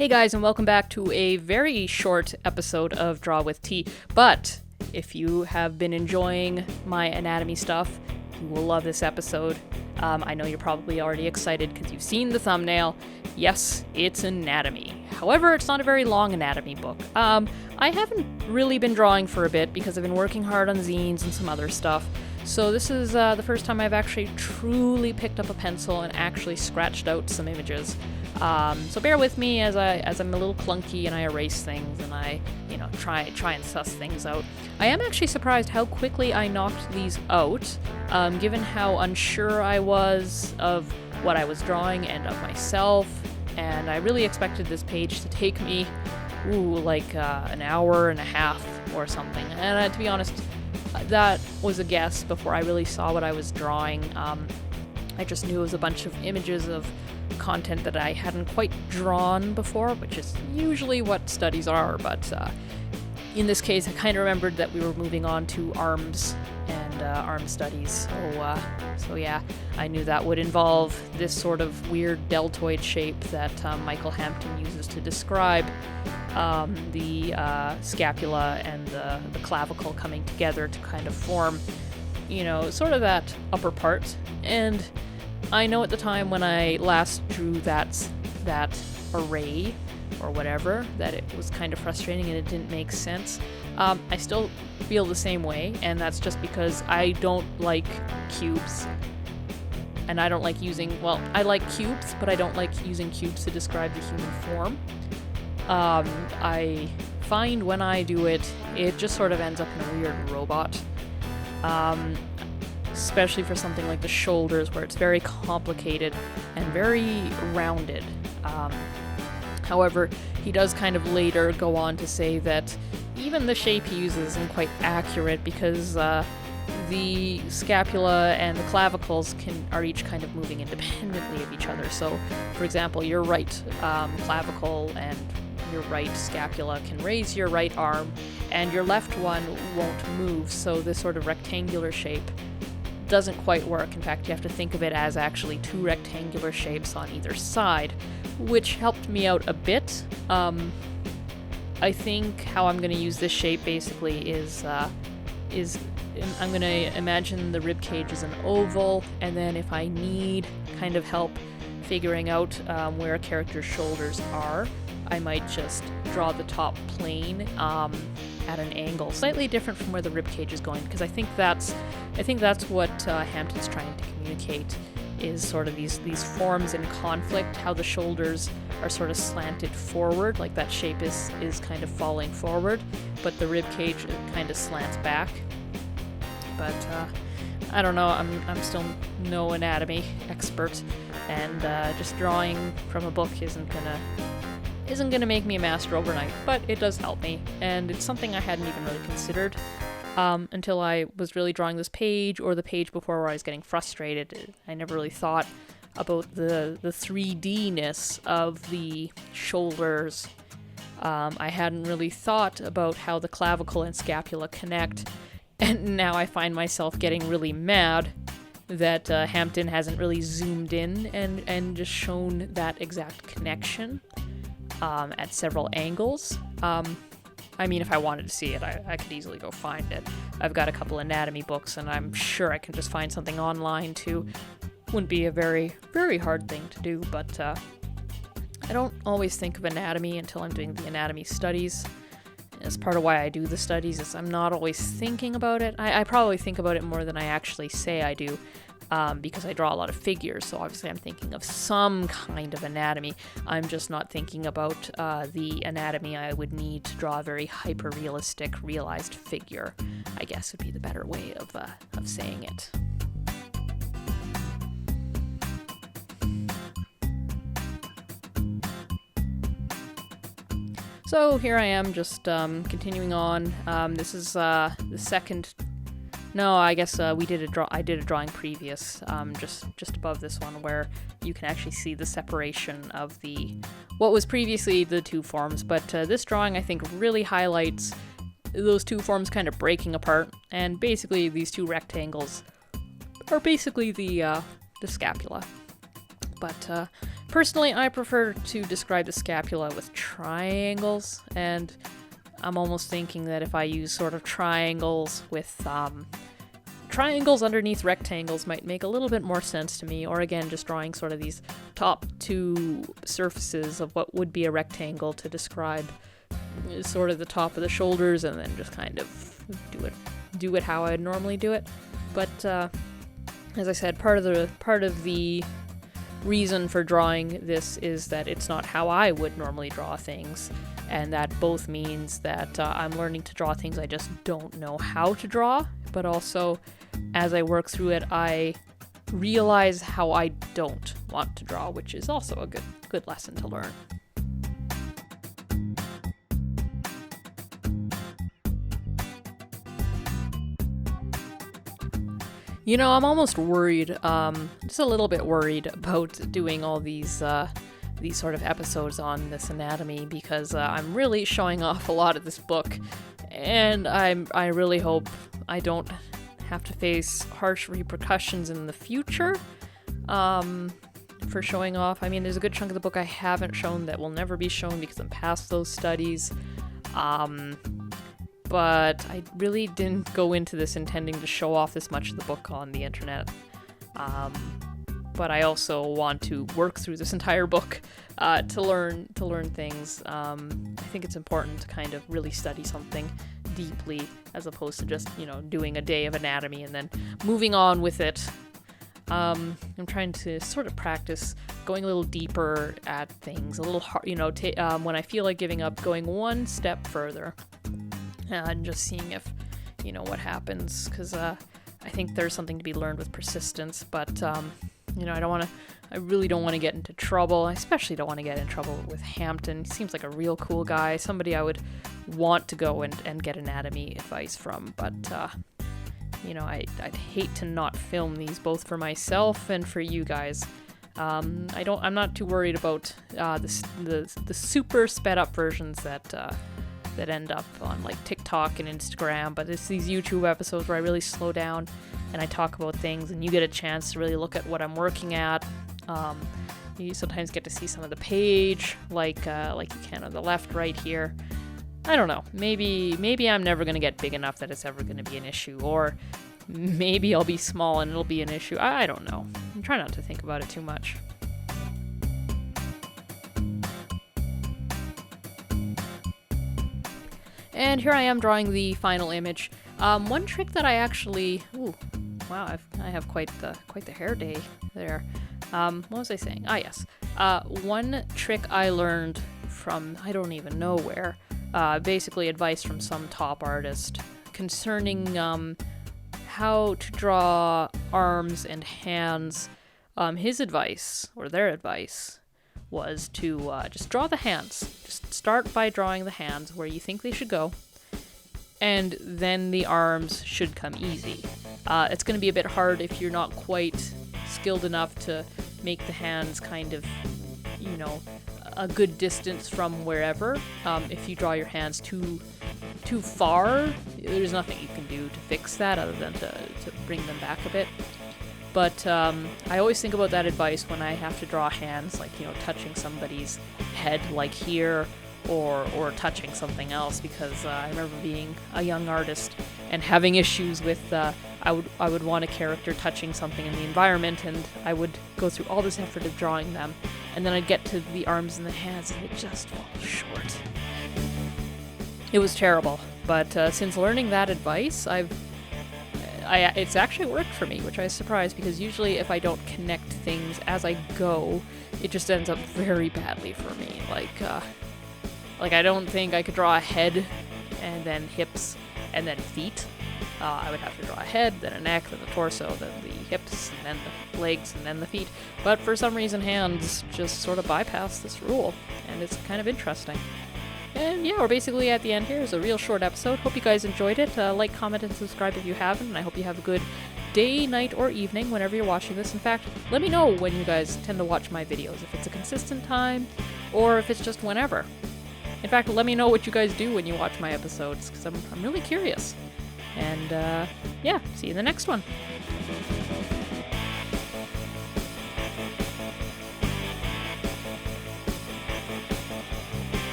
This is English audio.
Hey guys, and welcome back to a very short episode of Draw with T. But if you have been enjoying my anatomy stuff, you will love this episode. I know you're probably already excited because you've seen the thumbnail. Yes, it's anatomy. However, it's not a very long anatomy book. I haven't really been drawing for a bit because I've been working hard on zines and some other stuff. So this is the first time I've actually truly picked up a pencil and actually scratched out some images. So bear with me as I'm a little clunky and I erase things and I, try and suss things out. I am actually surprised how quickly I knocked these out, given how unsure I was of what I was drawing and of myself. And I really expected this page to take me, an hour and a half or something. And to be honest, that was a guess before I really saw what I was drawing. I just knew it was a bunch of images of content that I hadn't quite drawn before, which is usually what studies are, but in this case I kind of remembered that we were moving on to arms and arm studies, so yeah, I knew that would involve this sort of weird deltoid shape that Michael Hampton uses to describe the scapula and the clavicle coming together to kind of form, sort of that upper part. And I know at the time when I last drew that array or whatever, that it was kind of frustrating and it didn't make sense. I still feel the same way, and that's just because I don't like cubes. And I don't like I like cubes, but I don't like using cubes to describe the human form. I find when I do it, it just sort of ends up in a weird robot. Especially for something like the shoulders, where it's very complicated and very rounded. However, he does kind of later go on to say that even the shape he uses isn't quite accurate because the scapula and the clavicles are each kind of moving independently of each other. So, for example, your right clavicle and your right scapula can raise your right arm, and your left one won't move. So this sort of rectangular shape doesn't quite work. In fact, you have to think of it as actually two rectangular shapes on either side, which helped me out a bit. I think how I'm going to use this shape basically is I'm going to imagine the rib cage as an oval, and then if I need kind of help figuring out where a character's shoulders are, I might just draw the top plane at an angle slightly different from where the rib cage is going, because I think that's what Hampton's trying to communicate, is sort of these forms in conflict, how the shoulders are sort of slanted forward, like that shape is kind of falling forward, but the rib cage kind of slants back. But I don't know, I'm still no anatomy expert, and just drawing from a book isn't gonna make me a master overnight, but it does help me, and it's something I hadn't even really considered until I was really drawing this page, or the page before, where I was getting frustrated. I never really thought about the 3D-ness of the shoulders. I hadn't really thought about how the clavicle and scapula connect, and now I find myself getting really mad that Hampton hasn't really zoomed in and just shown that exact connection at several angles. I mean, if I wanted to see it, I could easily go find it. I've got a couple anatomy books, and I'm sure I can just find something online too. Wouldn't be a very, very hard thing to do, but I don't always think of anatomy until I'm doing the anatomy studies. As part of why I do the studies is I'm not always thinking about it. I probably think about it more than I actually say I do, because I draw a lot of figures, so obviously I'm thinking of some kind of anatomy. I'm just not thinking about the anatomy I would need to draw a very hyper-realistic, realized figure, I guess would be the better way of saying it. So here I am, just continuing on. This is the second. No, I guess I did a drawing previous, just above this one, where you can actually see the separation of what was previously the two forms. But this drawing, I think, really highlights those two forms kind of breaking apart, and basically these two rectangles are basically the scapula. But personally, I prefer to describe the scapula with triangles, and I'm almost thinking that if I use sort of triangles with triangles underneath rectangles might make a little bit more sense to me, or again, just drawing sort of these top two surfaces of what would be a rectangle to describe sort of the top of the shoulders, and then just kind of do it how I'd normally do it. But as I said, part of the reason for drawing this is that it's not how I would normally draw things, and that both means that I'm learning to draw things I just don't know how to draw, but also as I work through it, I realize how I don't want to draw, which is also a good lesson to learn. You know, I'm almost worried, just a little bit worried about doing all these sort of episodes on this anatomy, because I'm really showing off a lot of this book, and I really hope I don't have to face harsh repercussions in the future for showing off. I mean, there's a good chunk of the book I haven't shown that will never be shown because I'm past those studies. But I really didn't go into this intending to show off this much of the book on the internet. But I also want to work through this entire book to learn things. I think it's important to kind of really study something deeply, as opposed to just, doing a day of anatomy and then moving on with it. I'm trying to sort of practice going a little deeper at things, a little hard, when I feel like giving up, going one step further. And just seeing if, what happens, because I think there's something to be learned with persistence, but, I really don't want to get into trouble. I especially don't want to get in trouble with Hampton. He seems like a real cool guy, somebody I would want to go and get anatomy advice from, but, I'd hate to not film these, both for myself and for you guys. I'm not too worried about the super sped up versions that end up on like TikTok and Instagram, but it's these YouTube episodes where I really slow down and I talk about things, and you get a chance to really look at what I'm working at. You sometimes get to see some of the page, like you can on the left right here. I don't know. Maybe I'm never gonna get big enough that it's ever gonna be an issue, or maybe I'll be small and it'll be an issue. I don't know. I'm trying not to think about it too much. And here I am drawing the final image. One trick that I actually, I have quite the hair day there. What was I saying? Yes. One trick I learned from I don't even know where. Basically advice from some top artist concerning how to draw arms and hands. His advice, or their advice, was to just draw the hands. Just start by drawing the hands where you think they should go, and then the arms should come easy. It's going to be a bit hard if you're not quite skilled enough to make the hands kind of, a good distance from wherever. If you draw your hands too far, there's nothing you can do to fix that other than to bring them back a bit. But I always think about that advice when I have to draw hands, like, touching somebody's head, like here, or touching something else, because I remember being a young artist and having issues with, I would want a character touching something in the environment, and I would go through all this effort of drawing them, and then I'd get to the arms and the hands, and it just falls short. It was terrible, but since learning that advice, it's actually worked for me, which I was surprised, because usually if I don't connect things as I go, it just ends up very badly for me. Like I don't think I could draw a head and then hips and then feet. I would have to draw a head, then a neck, then the torso, then the hips, and then the legs, and then the feet. But for some reason, hands just sort of bypass this rule, and it's kind of interesting. And yeah, we're basically at the end here. It's a real short episode. Hope you guys enjoyed it. Like, comment, and subscribe if you haven't, and I hope you have a good day, night, or evening whenever you're watching this. In fact, let me know when you guys tend to watch my videos, if it's a consistent time, or if it's just whenever. In fact, let me know what you guys do when you watch my episodes, because I'm really curious. And yeah, see you in the next one.